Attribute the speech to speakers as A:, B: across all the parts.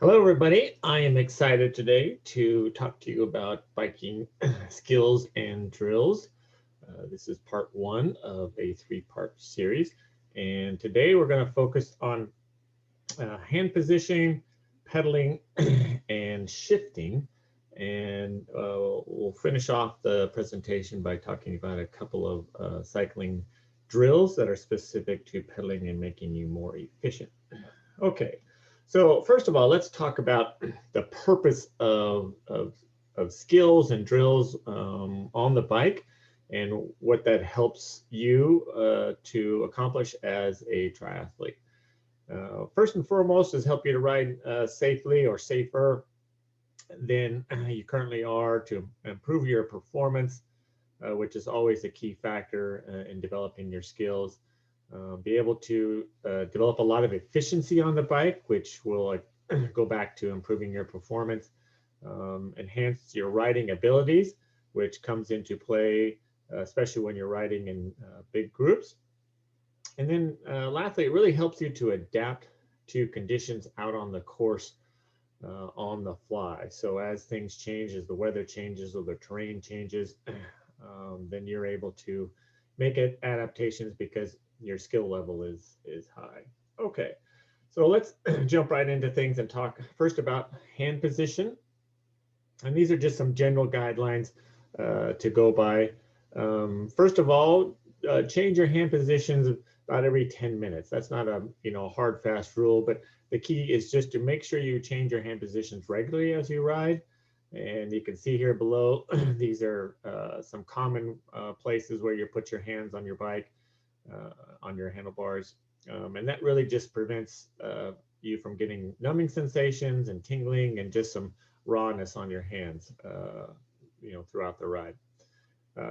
A: Hello, everybody. I am excited today to talk to you about biking skills and drills. This is part one of a three-part series. And today we're going to focus on hand positioning, pedaling, and shifting. And we'll finish off the presentation by talking about a couple of cycling drills that are specific to pedaling and making you more efficient. Okay, so first of all, let's talk about the purpose of skills and drills on the bike and what that helps you to accomplish as a triathlete. First and foremost is help you to ride safely or safer than you currently are, to improve your performance, which is always a key factor in developing your skills. Be able to develop a lot of efficiency on the bike, which will go back to improving your performance, enhance your riding abilities, which comes into play, especially when you're riding in big groups. And then lastly, it really helps you to adapt to conditions out on the course on the fly. So as things change, as the weather changes or the terrain changes, then you're able to make it adaptations because your skill level is high. Okay, so let's jump right into things and talk first about hand position. And these are just some general guidelines to go by. First of all, change your hand positions about every 10 minutes. That's not a hard fast rule, but the key is just to make sure you change your hand positions regularly as you ride. And you can see here below, these are some common places where you put your hands on your bike, on your handlebars. And that really just prevents you from getting numbing sensations and tingling and just some rawness on your hands, throughout the ride.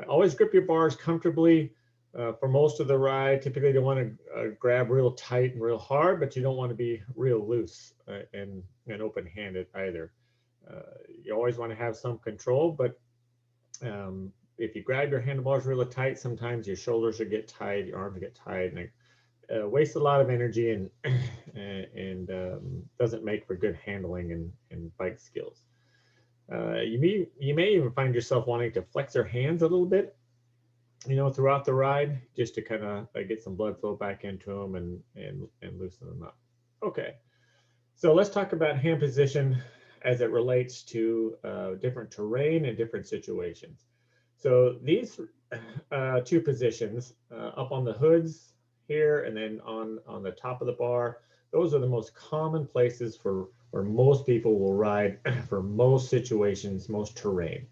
A: Always grip your bars comfortably for most of the ride. Typically, you don't want to grab real tight and real hard, but you don't want to be real loose and open-handed either. You always want to have some control, but if you grab your handlebars really tight, sometimes your shoulders will get tight, your arms will get tight, and it wastes a lot of energy and doesn't make for good handling and bike skills. You may even find yourself wanting to flex your hands a little bit, throughout the ride, just to kind of get some blood flow back into them and loosen them up. Okay, so let's talk about hand position as it relates to different terrain and different situations. So these two positions up on the hoods here and then on the top of the bar, those are the most common places for where most people will ride for most situations, most terrain.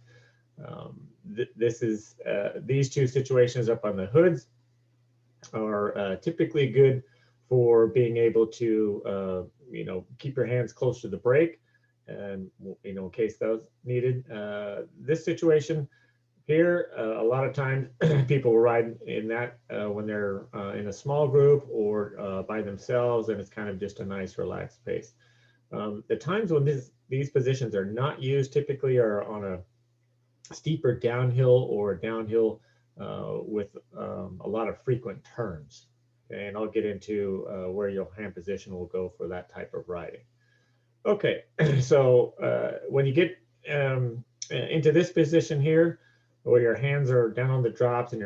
A: These two situations up on the hoods are typically good for being able to keep your hands close to the brake, and in case those needed. This situation here, a lot of times people will ride in that when they're in a small group or by themselves, and it's kind of just a nice relaxed pace. The times when these positions are not used typically are on a steeper downhill or downhill with a lot of frequent turns. And I'll get into where your hand position will go for that type of riding. Okay, so when you get into this position here, where your hands are down on the drops and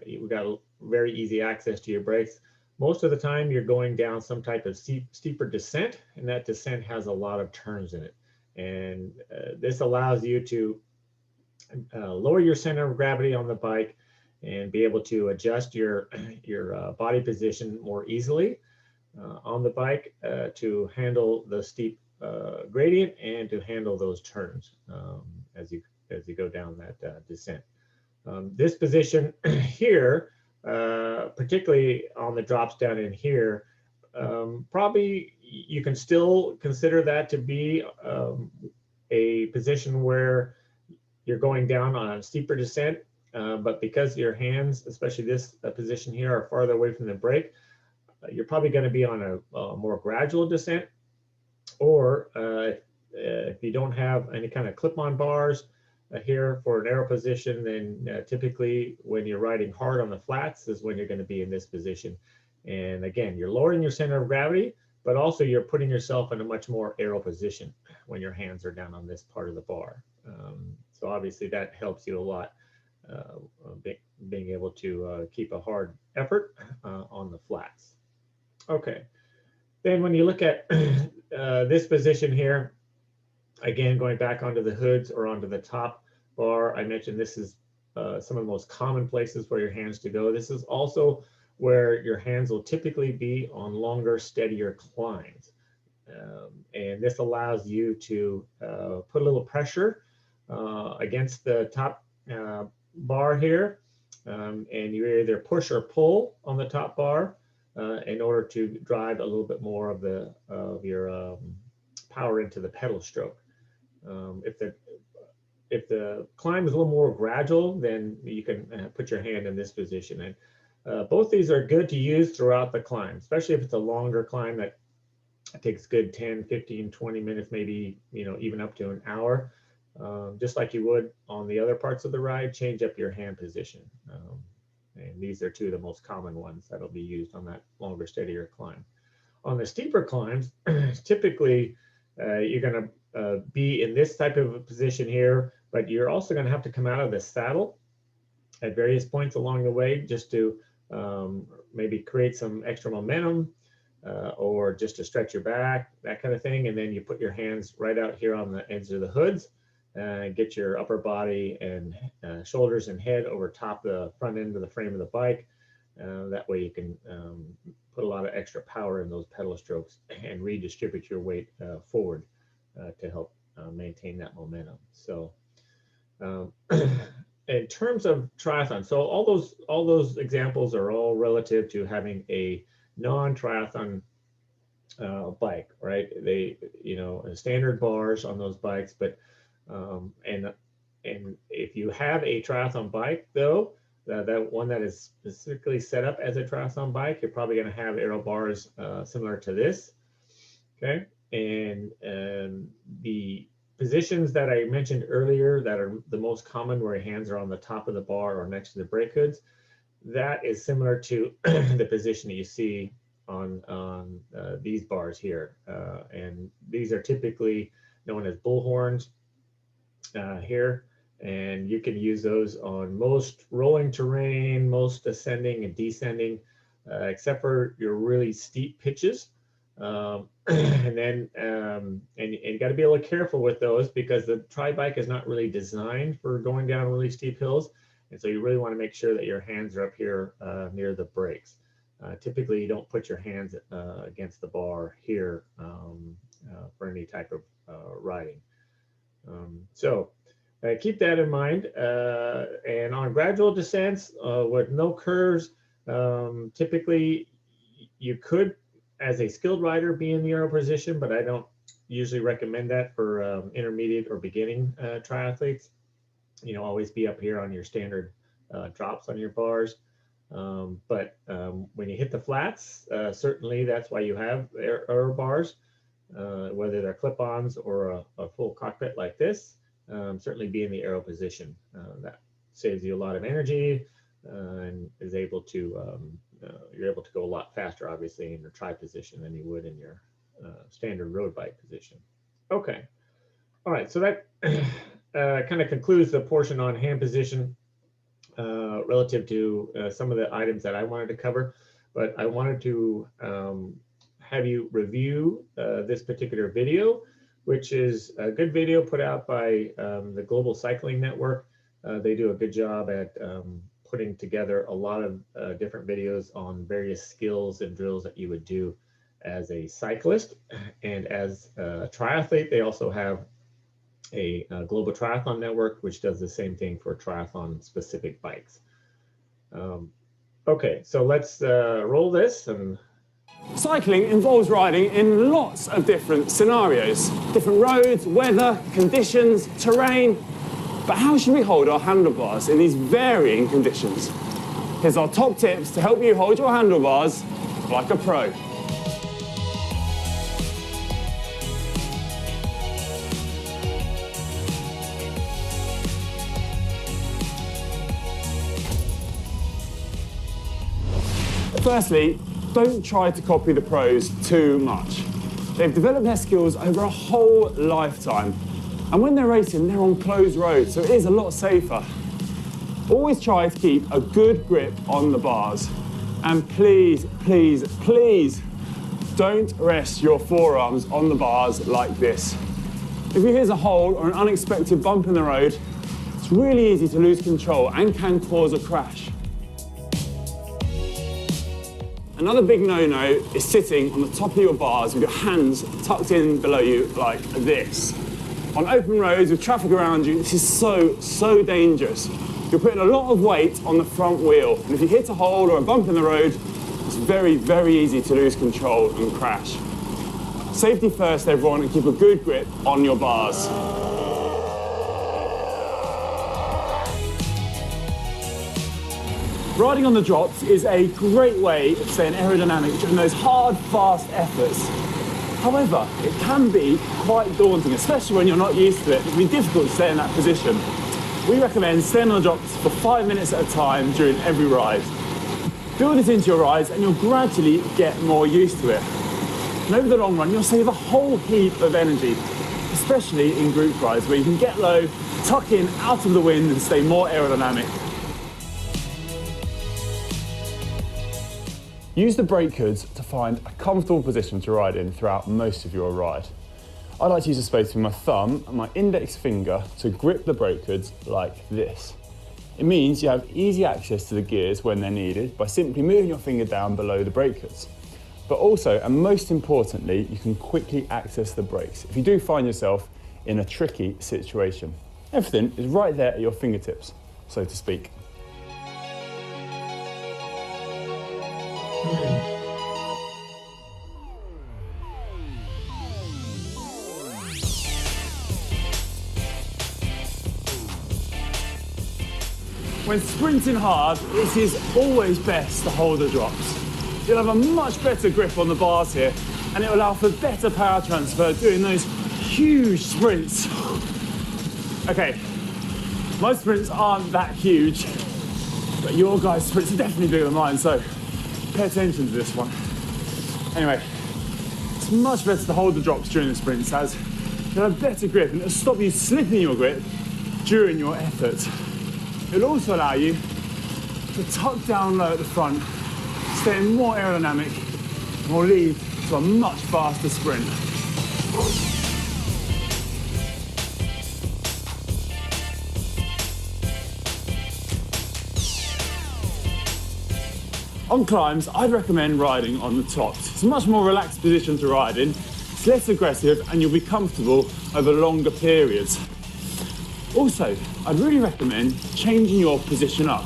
A: you've got very easy access to your brakes, most of the time you're going down some type of steeper descent, and that descent has a lot of turns in it. And this allows you to lower your center of gravity on the bike and be able to adjust your body position more easily on the bike to handle the steep gradient and to handle those turns as you go down that descent. This position here, particularly on the drops down in here, probably you can still consider that to be a position where you're going down on a steeper descent, but because your hands, especially this position here, are farther away from the brake, you're probably going to be on a more gradual descent. Or if you don't have any kind of clip-on bars here for an aero position, then typically when you're riding hard on the flats is when you're going to be in this position. And again, you're lowering your center of gravity, but also you're putting yourself in a much more aero position when your hands are down on this part of the bar. So obviously that helps you a lot, being able to keep a hard effort on the flats. Okay, then when you look at this position here, again, going back onto the hoods or onto the top bar, I mentioned this is some of the most common places for your hands to go. This is also where your hands will typically be on longer, steadier climbs. And this allows you to put a little pressure against the top bar here. And you either push or pull on the top bar in order to drive a little bit more of your power into the pedal stroke. If the climb is a little more gradual, then you can put your hand in this position. And both these are good to use throughout the climb, especially if it's a longer climb that takes good 10, 15, 20 minutes, maybe, even up to an hour. Just like you would on the other parts of the ride, change up your hand position. And these are two of the most common ones that'll be used on that longer, steadier climb. On the steeper climbs, typically you're going to be in this type of a position here, but you're also going to have to come out of the saddle at various points along the way just to maybe create some extra momentum or just to stretch your back, that kind of thing. And then you put your hands right out here on the ends of the hoods, get your upper body and shoulders and head over top the front end of the frame of the bike. That way you can put a lot of extra power in those pedal strokes and redistribute your weight forward to help maintain that momentum. So in terms of triathlon, so all those examples are all relative to having a non-triathlon bike, right? They, standard bars on those bikes, but and if you have a triathlon bike though, that one that is specifically set up as a triathlon bike, you're probably going to have aero bars similar to this. Okay, and the positions that I mentioned earlier that are the most common, where your hands are on the top of the bar or next to the brake hoods, that is similar to the position that you see on these bars here. And these are typically known as bullhorns here. And you can use those on most rolling terrain, most ascending and descending, except for your really steep pitches. And you got to be a little careful with those because the tri-bike is not really designed for going down really steep hills. And so you really want to make sure that your hands are up here near the brakes. Typically, you don't put your hands against the bar here for any type of riding. So keep that in mind. And on gradual descents with no curves, typically you could, as a skilled rider, be in the aero position, but I don't usually recommend that for intermediate or beginning triathletes. Always be up here on your standard drops on your bars. But when you hit the flats, certainly that's why you have aero bars, whether they're clip-ons or a full cockpit like this. Certainly be in the aero position. That saves you a lot of energy and is able to, you're able to go a lot faster, obviously, in your tri position than you would in your standard road bike position. Okay. All right. So that kind of concludes the portion on hand position relative to some of the items that I wanted to cover. But I wanted to have you review this particular video, which is a good video put out by the Global Cycling Network. They do a good job at putting together a lot of different videos on various skills and drills that you would do as a cyclist. And as a triathlete, they also have a Global Triathlon Network, which does the same thing for triathlon specific bikes. Okay, so let's roll this. And
B: cycling involves riding in lots of different scenarios, different roads, weather, conditions, terrain. But how should we hold our handlebars in these varying conditions? Here's our top tips to help you hold your handlebars like a pro. Firstly, don't try to copy the pros too much. They've developed their skills over a whole lifetime. And when they're racing, they're on closed roads, so it is a lot safer. Always try to keep a good grip on the bars. And please, please, please, don't rest your forearms on the bars like this. If you hit a hole or an unexpected bump in the road, it's really easy to lose control and can cause a crash. Another big no-no is sitting on the top of your bars with your hands tucked in below you like this. On open roads with traffic around you, this is so dangerous. You're putting a lot of weight on the front wheel, and if you hit a hole or a bump in the road, it's very, very easy to lose control and crash. Safety first, everyone, and keep a good grip on your bars. Riding on the drops is a great way of staying aerodynamic during those hard, fast efforts. However, it can be quite daunting, especially when you're not used to it. It can be difficult to stay in that position. We recommend staying on the drops for 5 minutes at a time during every ride. Build it into your rides and you'll gradually get more used to it. And over the long run, you'll save a whole heap of energy, especially in group rides where you can get low, tuck in out of the wind and stay more aerodynamic. Use the brake hoods to find a comfortable position to ride in throughout most of your ride. I like to use the space between my thumb and my index finger to grip the brake hoods like this. It means you have easy access to the gears when they're needed by simply moving your finger down below the brake hoods. But also, and most importantly, you can quickly access the brakes if you do find yourself in a tricky situation. Everything is right there at your fingertips, so to speak. When sprinting hard, it is always best to hold the drops. You'll have a much better grip on the bars here, and it will allow for better power transfer during those huge sprints. Okay, my sprints aren't that huge, but your guys' sprints are definitely bigger than mine, so pay attention to this one. Anyway, it's much better to hold the drops during the sprints as you'll have better grip and it'll stop you slipping your grip during your effort. It'll also allow you to tuck down low at the front, staying more aerodynamic, and will lead to a much faster sprint. On climbs, I'd recommend riding on the tops. It's a much more relaxed position to ride in, it's less aggressive, and you'll be comfortable over longer periods. Also, I'd really recommend changing your position up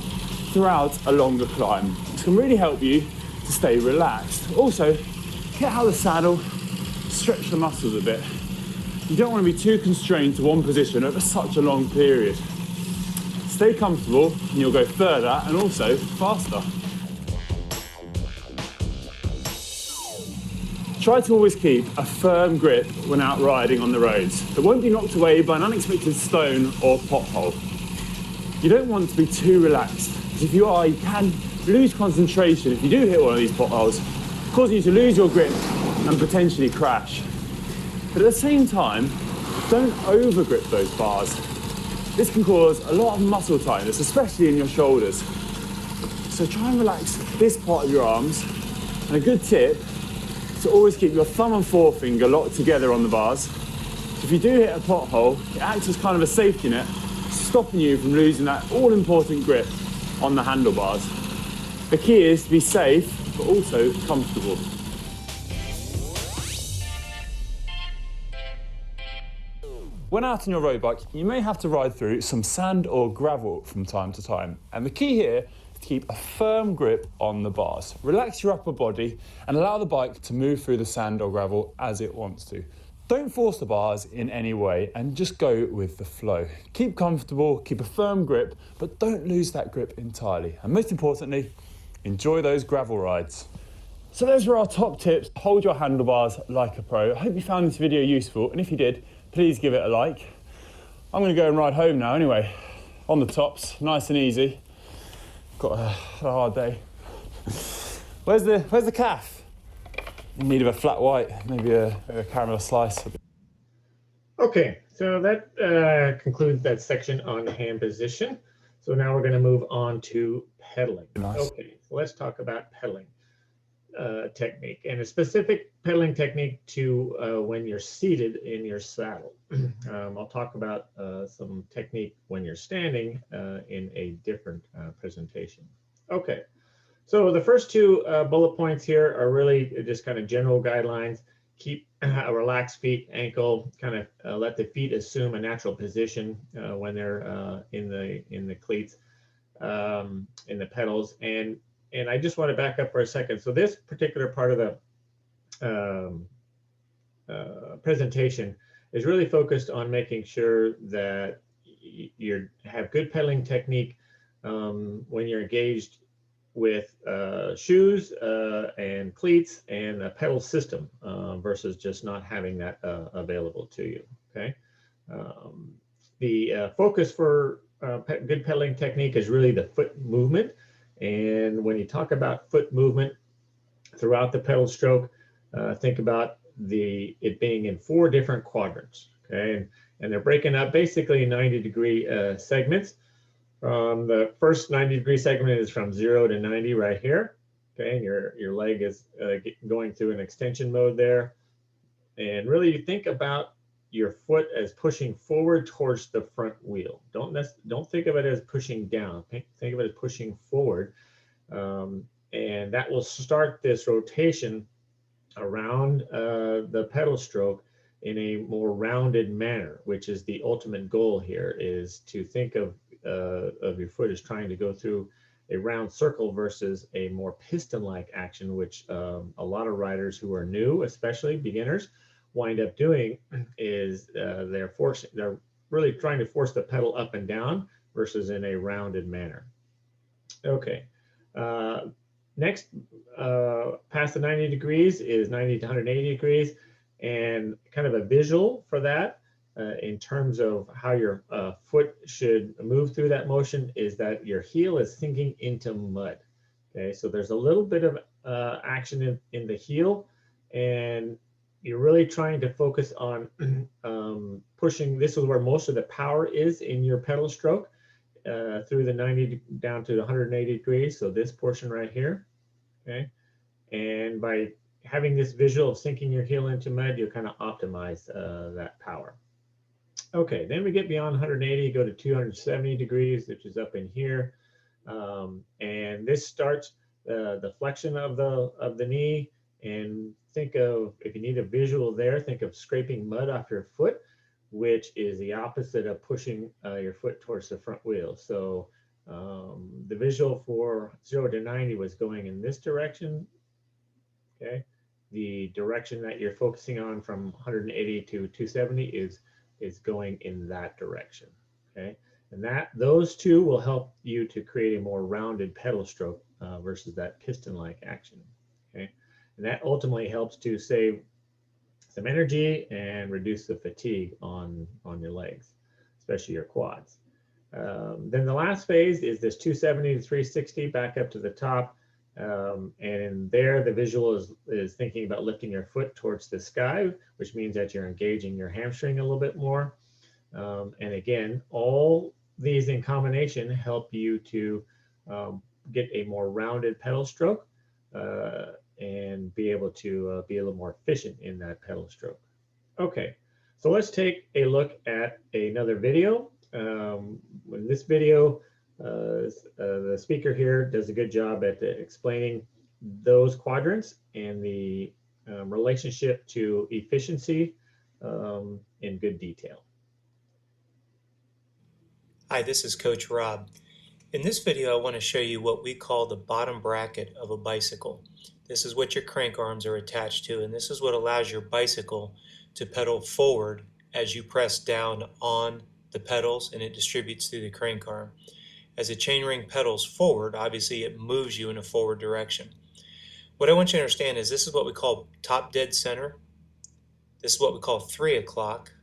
B: throughout a longer climb. This can really help you to stay relaxed. Also, get out of the saddle, stretch the muscles a bit. You don't want to be too constrained to one position over such a long period. Stay comfortable and you'll go further and also faster. Try to always keep a firm grip when out riding on the roads that won't be knocked away by an unexpected stone or pothole. You don't want to be too relaxed, because if you are, you can lose concentration if you do hit one of these potholes, causing you to lose your grip and potentially crash. But at the same time, don't over-grip those bars. This can cause a lot of muscle tightness, especially in your shoulders. So try and relax this part of your arms, and a good tip to always keep your thumb and forefinger locked together on the bars. If you do hit a pothole, it acts as kind of a safety net, stopping you from losing that all-important grip on the handlebars. The key is to be safe, but also comfortable. When out on your road bike, you may have to ride through some sand or gravel from time to time. And the key here keep a firm grip on the bars. Relax your upper body and allow the bike to move through the sand or gravel as it wants to. Don't force the bars in any way and just go with the flow. Keep comfortable, keep a firm grip, but don't lose that grip entirely. And most importantly, enjoy those gravel rides. So those were our top tips to hold your handlebars like a pro. I hope you found this video useful, and if you did, please give it a like. I'm going to go and ride home now anyway, on the tops, nice and easy. Got a hard day. Where's the calf? In need of a flat white, maybe a caramel slice.
A: Okay, so that concludes that section on hand position. So now we're going to move on to pedaling.
B: Nice.
A: Okay, so let's talk about pedaling technique, and a specific pedaling technique to when you're seated in your saddle. I'll talk about some technique when you're standing in a different presentation. Okay, so the first two bullet points here are really just kind of general guidelines. Keep a relaxed feet, ankle, kind of let the feet assume a natural position when they're in the cleats, in the pedals. And I just want to back up for a second. So this particular part of the presentation is really focused on making sure that you have good pedaling technique when you're engaged with shoes and cleats and a pedal system versus just not having that available to you. Okay. The focus for good pedaling technique is really the foot movement. And when you talk about foot movement throughout the pedal stroke, think about it being in 4 different quadrants. Okay. And they're breaking up basically 90-degree segments. The first 90-degree segment is from 0 to 90 right here. Okay, and your leg is going through an extension mode there. And really, you think about your foot as pushing forward towards the front wheel. Don't think of it as pushing down. Think of it as pushing forward, and that will start this rotation around the pedal stroke in a more rounded manner, which is the ultimate goal here, is to think of your foot as trying to go through a round circle versus a more piston-like action, which a lot of riders who are new, especially beginners, wind up doing is they're really trying to force the pedal up and down versus in a rounded manner. Okay. Next, past the 90 degrees is 90 to 180 degrees, and kind of a visual for that in terms of how your foot should move through that motion is that your heel is sinking into mud. Okay, so there's a little bit of action in the heel, and you're really trying to focus on pushing. This is where most of the power is in your pedal stroke. Through the 90 down to 180 degrees. So this portion right here, okay? And by having this visual of sinking your heel into mud, you kind of optimize that power. Okay, then we get beyond 180, go to 270 degrees, which is up in here. And this starts the flexion of the knee. And think of, if you need a visual there, think of scraping mud off your foot, which is the opposite of pushing your foot towards the front wheel. So the visual for 0 to 90 was going in this direction. Okay, the direction that you're focusing on from 180 to 270 is going in that direction. Okay, and those two will help you to create a more rounded pedal stroke versus that piston-like action. Okay, and that ultimately helps to save some energy and reduce the fatigue on your legs, especially your quads. Then the last phase is this 270 to 360 back up to the top. And in there, the visual is thinking about lifting your foot towards the sky, which means that you're engaging your hamstring a little bit more. And again, all these in combination help you to get a more rounded pedal stroke and be able to be a little more efficient in that pedal stroke. Okay, so let's take a look at another video. In this video, the speaker here does a good job at explaining those quadrants and the relationship to efficiency in good detail.
C: Hi, this is Coach Rob. In this video, I want to show you what we call the bottom bracket of a bicycle. This is what your crank arms are attached to, and this is what allows your bicycle to pedal forward as you press down on the pedals, and it distributes through the crank arm. As the chainring pedals forward, obviously it moves you in a forward direction. What I want you to understand is this is what we call top dead center. This is what we call 3 o'clock.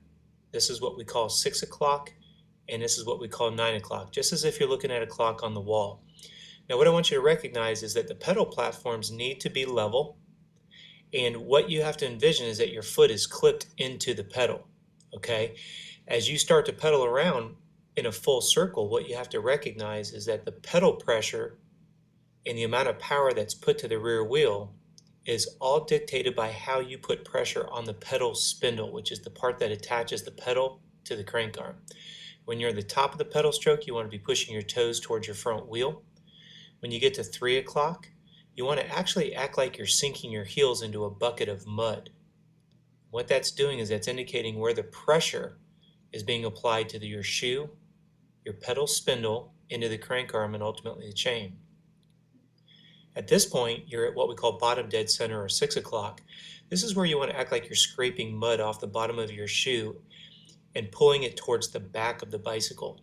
C: This is what we call 6 o'clock. And this is what we call 9 o'clock, just as if you're looking at a clock on the wall. Now what I want you to recognize is that the pedal platforms need to be level, and what you have to envision is that your foot is clipped into the pedal, okay? As you start to pedal around in a full circle, what you have to recognize is that the pedal pressure and the amount of power that's put to the rear wheel is all dictated by how you put pressure on the pedal spindle, which is the part that attaches the pedal to the crank arm. When you're at the top of the pedal stroke, you want to be pushing your toes towards your front wheel. When you get to 3 o'clock, you want to actually act like you're sinking your heels into a bucket of mud. What that's doing is that's indicating where the pressure is being applied to your shoe, your pedal spindle, into the crank arm, and ultimately the chain. At this point, you're at what we call bottom dead center, or 6 o'clock. This is where you want to act like you're scraping mud off the bottom of your shoe and pulling it towards the back of the bicycle.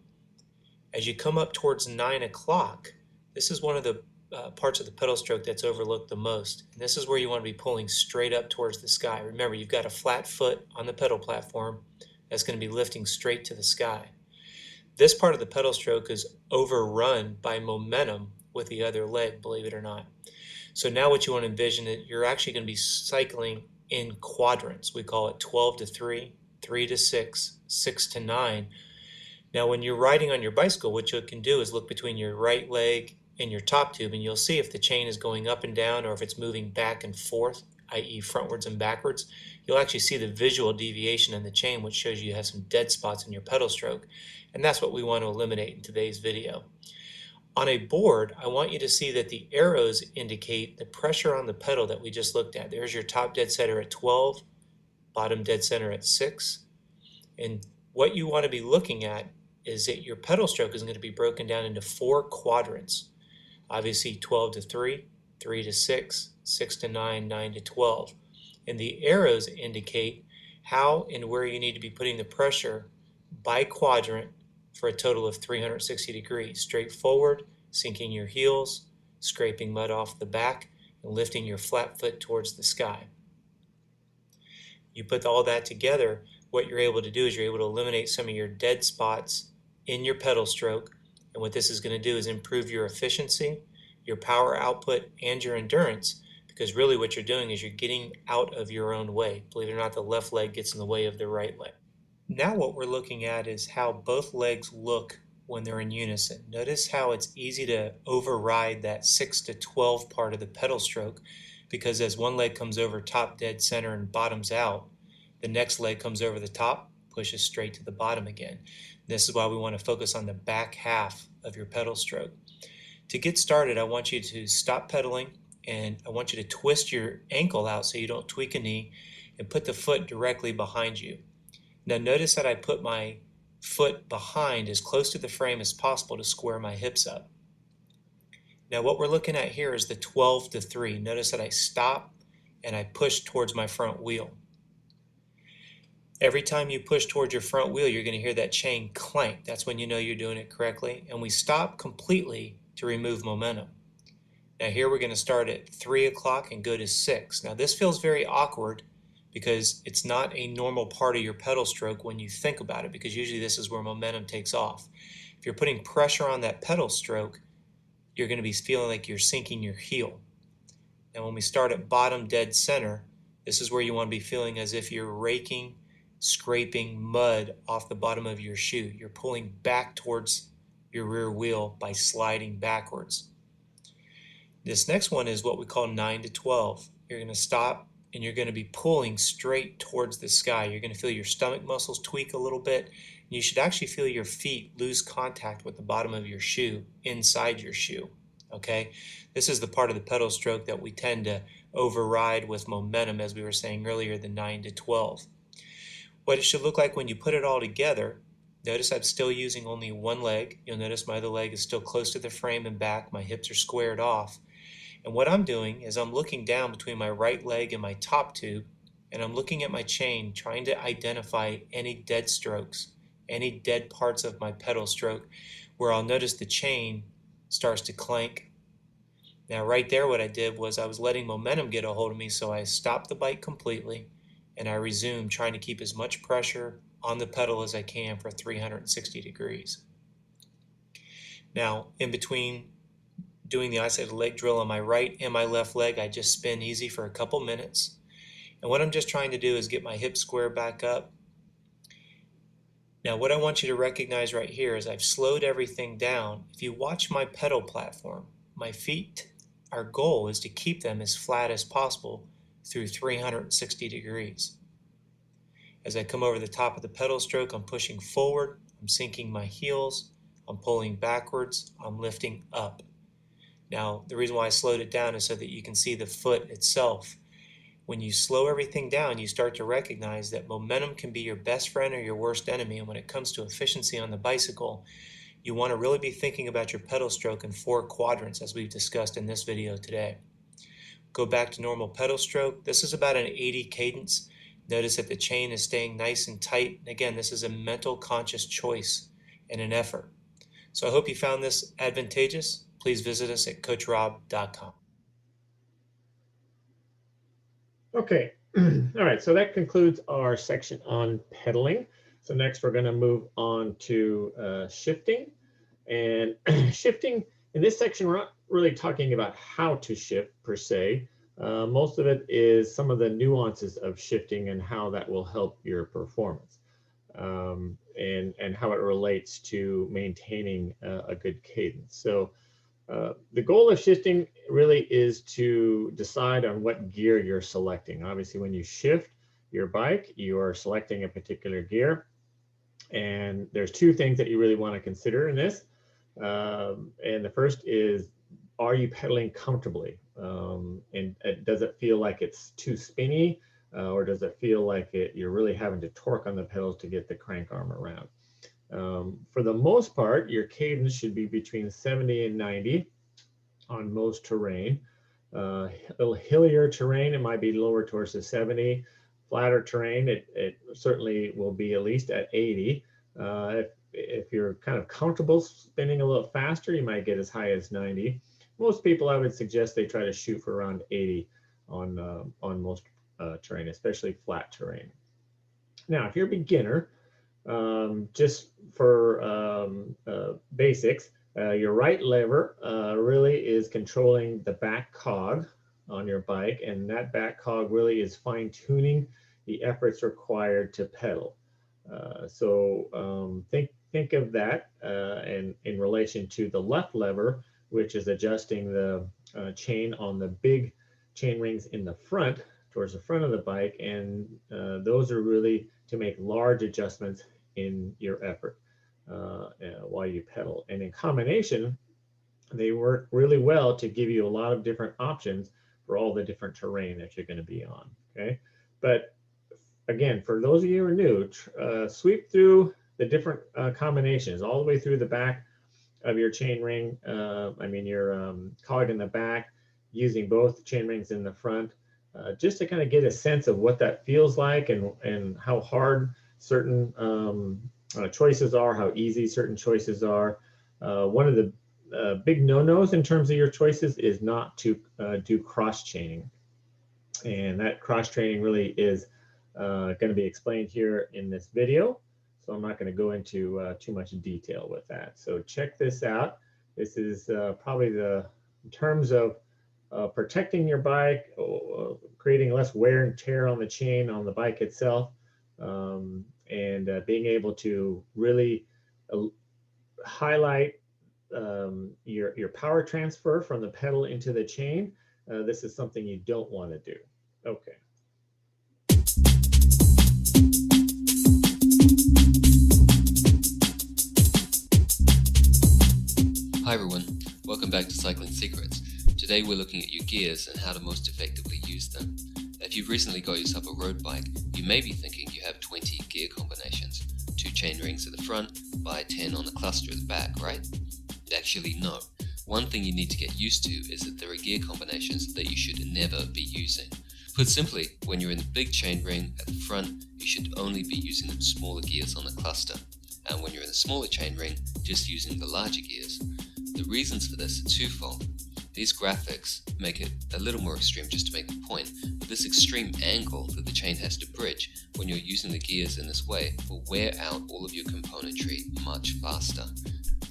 C: As you come up towards 9 o'clock, this is one of the parts of the pedal stroke that's overlooked the most. And this is where you want to be pulling straight up towards the sky. Remember, you've got a flat foot on the pedal platform that's going to be lifting straight to the sky. This part of the pedal stroke is overrun by momentum with the other leg, believe it or not. So now what you want to envision is you're actually going to be cycling in quadrants. We call it 12 to 3, 3 to 6, 6 to 9. Now when you're riding on your bicycle, what you can do is look between your right leg and your top tube, and you'll see if the chain is going up and down or if it's moving back and forth, i.e. frontwards and backwards. You'll actually see the visual deviation in the chain, which shows you have some dead spots in your pedal stroke, and that's what we want to eliminate in today's video. On a board, I want you to see that the arrows indicate the pressure on the pedal that we just looked at. There's your top dead center at 12, bottom dead center at 6, and what you want to be looking at is that your pedal stroke is going to be broken down into 4 quadrants. Obviously 12 to 3, 3 to 6, 6 to 9, 9 to 12. And the arrows indicate how and where you need to be putting the pressure by quadrant for a total of 360 degrees. Straight forward, sinking your heels, scraping mud off the back, and lifting your flat foot towards the sky. You put all that together, what you're able to do is you're able to eliminate some of your dead spots in your pedal stroke. And what this is going to do is improve your efficiency, your power output, and your endurance, because really what you're doing is you're getting out of your own way. Believe it or not, the left leg gets in the way of the right leg. Now what we're looking at is how both legs look when they're in unison. Notice how it's easy to override that 6 to 12 part of the pedal stroke, because as one leg comes over top dead center and bottoms out, the next leg comes over the top, pushes straight to the bottom again. This is why we want to focus on the back half of your pedal stroke. To get started, I want you to stop pedaling, and I want you to twist your ankle out so you don't tweak a knee, and put the foot directly behind you. Now notice that I put my foot behind as close to the frame as possible to square my hips up. Now what we're looking at here is the 12 to 3. Notice that I stop and I push towards my front wheel. Every time you push towards your front wheel, you're going to hear that chain clank. That's when you know you're doing it correctly. And we stop completely to remove momentum. Now here we're going to start at 3 o'clock and go to 6. Now this feels very awkward because it's not a normal part of your pedal stroke when you think about it, because usually this is where momentum takes off. If you're putting pressure on that pedal stroke, you're going to be feeling like you're sinking your heel. Now when we start at bottom dead center, this is where you want to be feeling as if you're raking, scraping mud off the bottom of your shoe. You're pulling back towards your rear wheel by sliding backwards. This next one is what we call 9 to 12. You're going to stop and you're going to be pulling straight towards the sky. You're going to feel your stomach muscles tweak a little bit. You should actually feel your feet lose contact with the bottom of your shoe, inside your shoe. Okay? This is the part of the pedal stroke that we tend to override with momentum, as we were saying earlier, the 9 to 12. What it should look like when you put it all together, notice I'm still using only one leg. You'll notice my other leg is still close to the frame and back. My hips are squared off. And what I'm doing is I'm looking down between my right leg and my top tube, and I'm looking at my chain, trying to identify any dead strokes, any dead parts of my pedal stroke, where I'll notice the chain starts to clank. Now right there what I did was I was letting momentum get a hold of me, so I stopped the bike completely, and I resumed trying to keep as much pressure on the pedal as I can for 360 degrees. Now, in between doing the isolated leg drill on my right and my left leg, I just spin easy for a couple minutes. And what I'm just trying to do is get my hips square back up. Now, what I want you to recognize right here is I've slowed everything down. If you watch my pedal platform, my feet, our goal is to keep them as flat as possible through 360 degrees. As I come over the top of the pedal stroke, I'm pushing forward, I'm sinking my heels, I'm pulling backwards, I'm lifting up. Now, the reason why I slowed it down is so that you can see the foot itself. When you slow everything down, you start to recognize that momentum can be your best friend or your worst enemy. And when it comes to efficiency on the bicycle, you want to really be thinking about your pedal stroke in 4 quadrants, as we've discussed in this video today. Go back to normal pedal stroke. This is about an 80 cadence. Notice that the chain is staying nice and tight. And again, this is a mental conscious choice and an effort. So I hope you found this advantageous. Please visit us at coachrob.com.
A: Okay, all right, so that concludes our section on pedaling. So next we're going to move on to shifting. And shifting, in this section, we're not really talking about how to shift per se. Most of it is some of the nuances of shifting and how that will help your performance, and how it relates to maintaining a good cadence. So the goal of shifting really is to decide on what gear you're selecting. Obviously, when you shift your bike, you are selecting a particular gear. And there's 2 things that you really want to consider in this. And the first is, are you pedaling comfortably? And does it feel like it's too spinny? Or does it feel like you're really having to torque on the pedals to get the crank arm around? For the most part, your cadence should be between 70 and 90 on most terrain. A little hillier terrain, it might be lower towards the 70. Flatter terrain, it certainly will be at least at 80. If you're kind of comfortable spinning a little faster, you might get as high as 90. Most people, I would suggest they try to shoot for around 80 on most terrain, especially flat terrain. Now, if you're a beginner, just for basics, your right lever really is controlling the back cog on your bike, and that back cog really is fine-tuning the efforts required to pedal. So think of that in relation to the left lever, which is adjusting the chain on the big chain rings in the front, towards the front of the bike, and those are really to make large adjustments in your effort while you pedal. And in combination, they work really well to give you a lot of different options for all the different terrain that you're going to be on. Okay, but again, for those of you who are new, sweep through the different combinations all the way through the back of your chain ring. Your cog in the back, using both chain rings in the front, just to kind of get a sense of what that feels like and how hard certain choices are, how easy certain choices are. One of the big no-nos in terms of your choices is not to do cross-chaining. And that cross-training really is going to be explained here in this video. So I'm not going to go into too much detail with that. So check this out. This is probably in terms of protecting your bike, creating less wear and tear on the chain on the bike itself, and being able to really highlight your power transfer from the pedal into the chain. This is something you don't want to do. Okay.
D: Hi everyone, welcome back to Cycling Secrets. Today we're looking at your gears and how to most effectively use them. If you've recently got yourself a road bike, you may be thinking you have 20 gear combinations, 2 chain rings at the front by 10 on the cluster at the back, right? Actually no. One thing you need to get used to is that there are gear combinations that you should never be using. Put simply, when you're in the big chain ring at the front, you should only be using the smaller gears on the cluster. And when you're in the smaller chain ring, just using the larger gears. The reasons for this are twofold. These graphics make it a little more extreme just to make the point, but this extreme angle that the chain has to bridge when you're using the gears in this way will wear out all of your componentry much faster.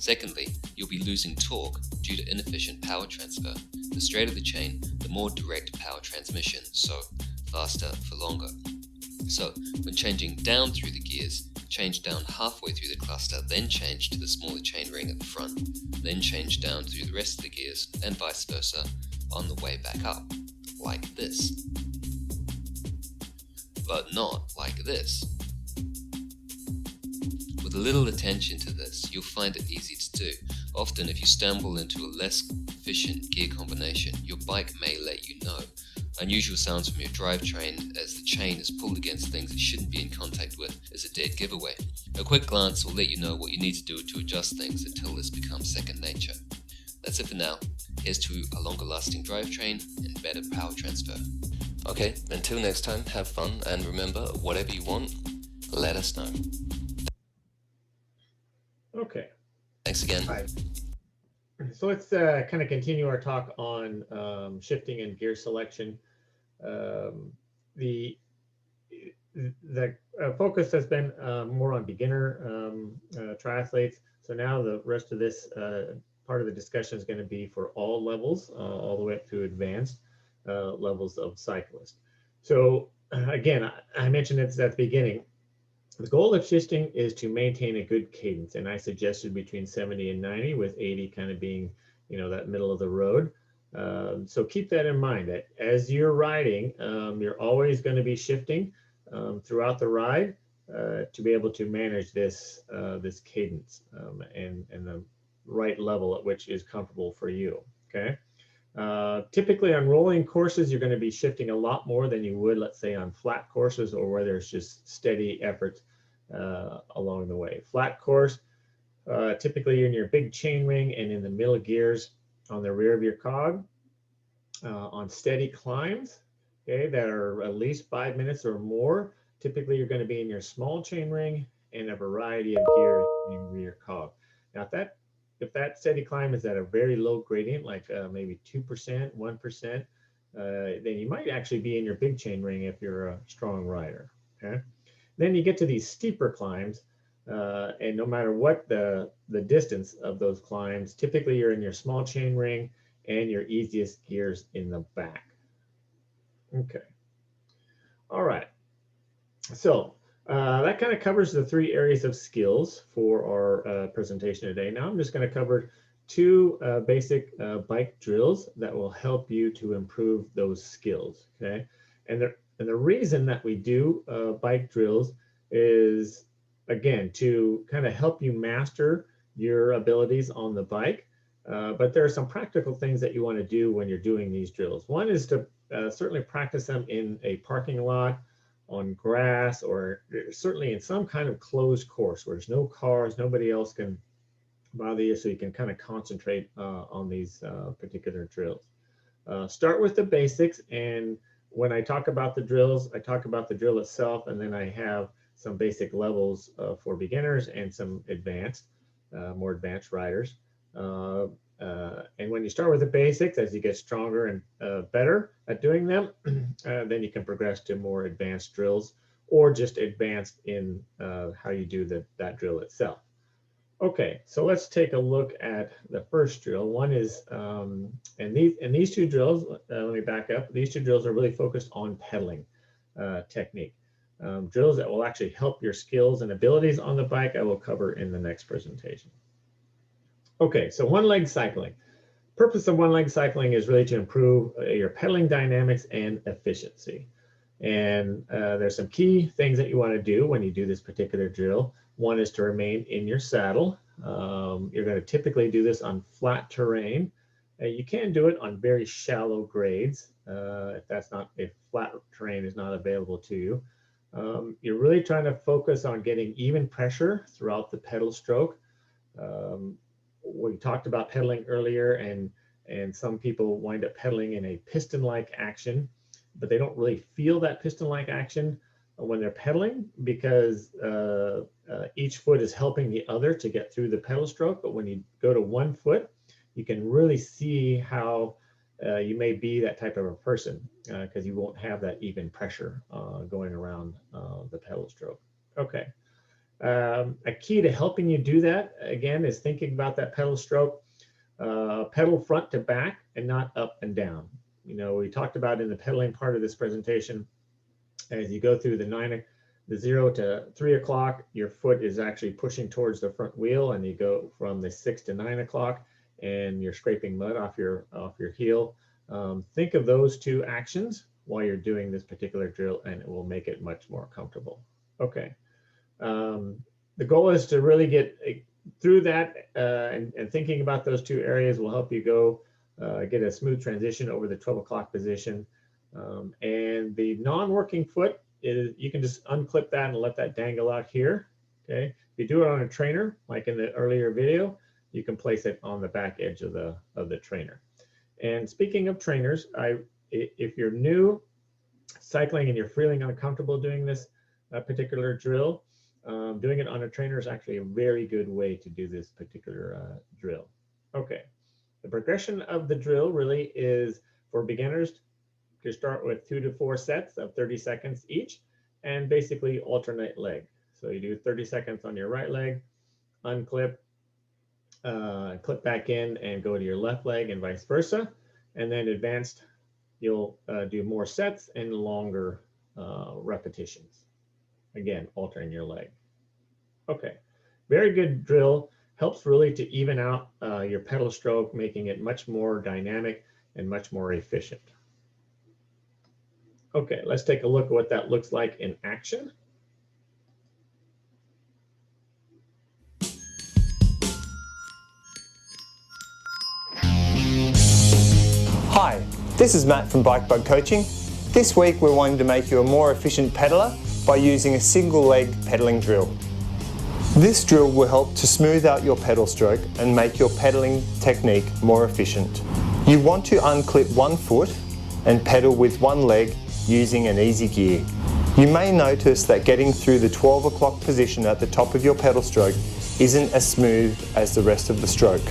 D: Secondly, you'll be losing torque due to inefficient power transfer. The straighter the chain, the more direct power transmission, so faster for longer. So, when changing down through the gears, change down halfway through the cluster, then change to the smaller chainring at the front, then change down through the rest of the gears, and vice versa on the way back up, like this. But not like this. With a little attention to this, you'll find it easy to do. Often, if you stumble into a less efficient gear combination, your bike may let you know. Unusual sounds from your drivetrain as the chain is pulled against things it shouldn't be in contact with is a dead giveaway. A quick glance will let you know what you need to do to adjust things until this becomes second nature. That's it for now. Here's to a longer lasting drivetrain and better power transfer. Okay, until next time, have fun, and remember, whatever you want, let us know.
A: Okay.
D: Thanks again.
A: Hi. So let's kind of continue our talk on shifting and gear selection. The focus has been more on beginner triathletes. So now the rest of this part of the discussion is going to be for all levels, all the way up to advanced levels of cyclists. So again, I mentioned it at the beginning. The goal of shifting is to maintain a good cadence, and I suggested between 70 and 90, with 80 kind of being, that middle of the road. So keep that in mind, that as you're riding, you're always going to be shifting throughout the ride to be able to manage this this cadence and the right level at which is comfortable for you. Okay. Typically on rolling courses, you're going to be shifting a lot more than you would, let's say, on flat courses or where there's just steady effort along the way. Flat course, typically you're in your big chain ring and in the middle gears on the rear of your cog. On steady climbs, okay, that are at least 5 minutes or more, typically you're going to be in your small chain ring and a variety of gears in your cog. Now, if that steady climb is at a very low gradient, like maybe 2%, 1%, then you might actually be in your big chain ring if you're a strong rider. Okay. Then you get to these steeper climbs, and no matter what the distance of those climbs, typically you're in your small chain ring and your easiest gears in the back. Okay. All right. So that kind of covers the three areas of skills for our presentation today. Now I'm just going to cover two basic bike drills that will help you to improve those skills. Okay. And the reason that we do bike drills is, again, to kind of help you master your abilities on the bike. But there are some practical things that you want to do when you're doing these drills. One is to certainly practice them in a parking lot, on grass, or certainly in some kind of closed course where there's no cars, nobody else can bother you, so you can kind of concentrate on these particular drills. Start with the basics, and when I talk about the drills, I talk about the drill itself, and then I have some basic levels for beginners and some advanced, more advanced riders. And when you start with the basics, as you get stronger and better at doing them, then you can progress to more advanced drills, or just advanced in how you do that drill itself. Okay, so let's take a look at the first drill. One is, and these two drills, let me back up. These two drills are really focused on pedaling technique. Drills that will actually help your skills and abilities on the bike, I will cover in the next presentation. Okay, so one-leg cycling. Purpose of one-leg cycling is really to improve your pedaling dynamics and efficiency. And there's some key things that you want to do when you do this particular drill. One is to remain in your saddle. You're going to typically do this on flat terrain. You can do it on very shallow grades if flat terrain is not available to you. You're really trying to focus on getting even pressure throughout the pedal stroke. We talked about pedaling earlier, and some people wind up pedaling in a piston-like action, but they don't really feel that piston-like action when they're pedaling, because each foot is helping the other to get through the pedal stroke. But when you go to one foot, you can really see how you may be that type of a person, because you won't have that even pressure going around the pedal stroke. Okay. A key to helping you do that, again, is thinking about that pedal stroke, pedal front to back and not up and down. You know, we talked about in the pedaling part of this presentation, as you go through the 0 to 3 o'clock, your foot is actually pushing towards the front wheel, and you go from the 6 to 9 o'clock and you're scraping mud off your heel. Think of those two actions while you're doing this particular drill, and it will make it much more comfortable. Okay. The goal is to really get through that, and thinking about those two areas will help you go get a smooth transition over the 12 o'clock position. And the non-working foot is, you can just unclip that and let that dangle out here. Okay. If you do it on a trainer, like in the earlier video, you can place it on the back edge of the trainer. And speaking of trainers, if you're new cycling and you're feeling uncomfortable doing this particular drill, doing it on a trainer is actually a very good way to do this particular drill. Okay, the progression of the drill really is for beginners to start with 2 to 4 sets of 30 seconds each, and basically alternate leg. So you do 30 seconds on your right leg, unclip, clip back in and go to your left leg, and vice versa. And then advanced, you'll do more sets and longer repetitions. Again, altering your leg. Okay, very good drill. Helps really to even out your pedal stroke, making it much more dynamic and much more efficient. Okay, let's take a look at what that looks like in action.
E: Hi, this is Matt from Bike Bug Coaching. This week we're wanting to make you a more efficient pedaler by using a single leg pedaling drill. This drill will help to smooth out your pedal stroke and make your pedaling technique more efficient. You want to unclip one foot and pedal with one leg using an easy gear. You may notice that getting through the 12 o'clock position at the top of your pedal stroke isn't as smooth as the rest of the stroke.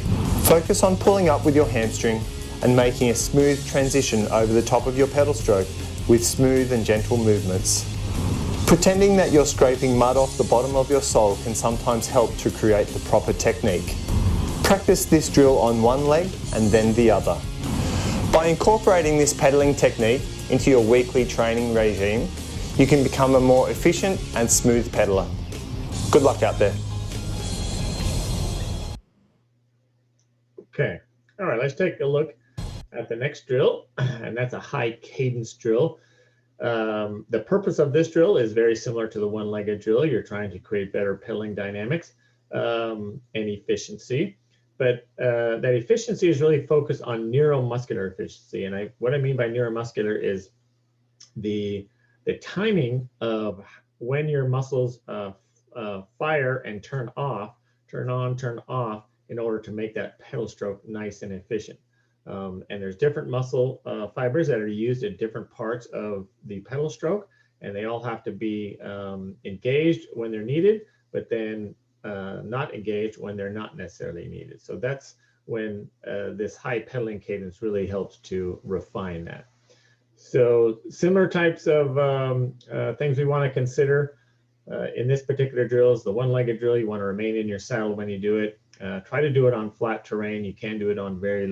E: Focus on pulling up with your hamstring and making a smooth transition over the top of your pedal stroke with smooth and gentle movements. Pretending that you're scraping mud off the bottom of your sole can sometimes help to create the proper technique. Practice this drill on one leg and then the other. By incorporating this pedaling technique into your weekly training regime, you can become a more efficient and smooth pedaler. Good luck out there.
A: Okay, all right, let's take a look at the next drill, and that's a high cadence drill. The purpose of this drill is very similar to the one-legged drill. You're trying to create better pedaling dynamics and efficiency, but that efficiency is really focused on neuromuscular efficiency. And what I mean by neuromuscular is the timing of when your muscles fire and turn on, turn off in order to make that pedal stroke nice and efficient. And there's different muscle fibers that are used at different parts of the pedal stroke, and they all have to be engaged when they're needed, but then not engaged when they're not necessarily needed. So that's when this high pedaling cadence really helps to refine that. So similar types of things we want to consider in this particular drill is the one-legged drill. You want to remain in your saddle when you do it. Try to do it on flat terrain. You can do it on very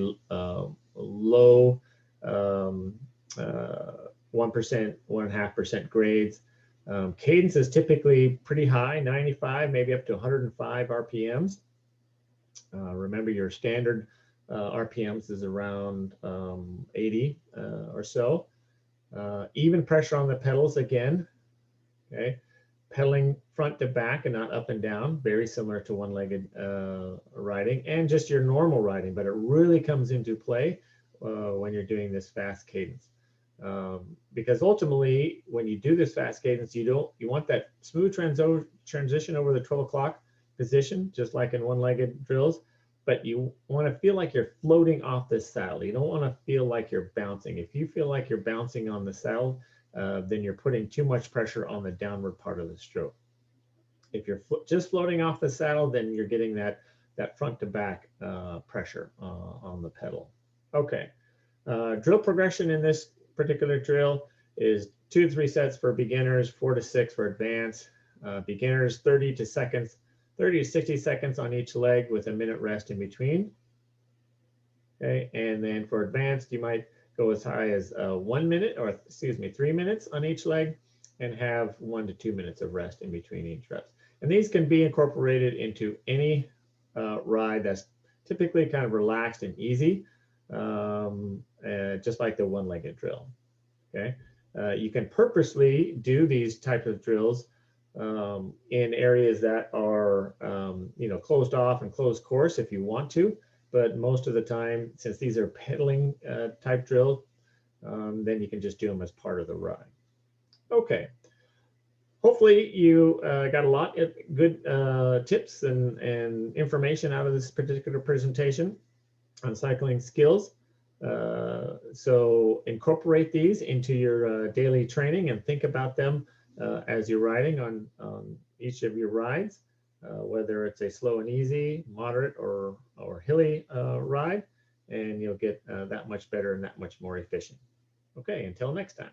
A: low 1%, 1.5% grades. Cadence is typically pretty high, 95, maybe up to 105 RPMs. Remember, your standard RPMs is around 80 or so. Even pressure on the pedals again. Okay. Pedaling front to back and not up and down, very similar to one-legged riding and just your normal riding, but it really comes into play when you're doing this fast cadence. Because ultimately, when you do this fast cadence, you want that smooth transition over the 12 o'clock position, just like in one-legged drills, but you want to feel like you're floating off the saddle. You don't want to feel like you're bouncing. If you feel like you're bouncing on the saddle, then you're putting too much pressure on the downward part of the stroke. If you're just floating off the saddle, then you're getting that front to back pressure on the pedal. Okay, drill progression in this particular drill is 2 to 3 sets for beginners, 4 to 6 for advanced. Beginners 30 to 60 seconds on each leg with a minute rest in between. Okay, and then for advanced, you might go as high as 1 minute, or excuse me, 3 minutes on each leg, and have 1 to 2 minutes of rest in between each reps. And these can be incorporated into any ride that's typically kind of relaxed and easy, just like the one-legged drill. Okay, you can purposely do these types of drills in areas that are closed off and closed course if you want to, but most of the time, since these are pedaling type drills, then you can just do them as part of the ride. Okay. Hopefully you got a lot of good tips and information out of this particular presentation on cycling skills. So incorporate these into your daily training and think about them as you're riding on each of your rides, whether it's a slow and easy, moderate, or hilly ride, and you'll get that much better and that much more efficient. Okay, until next time.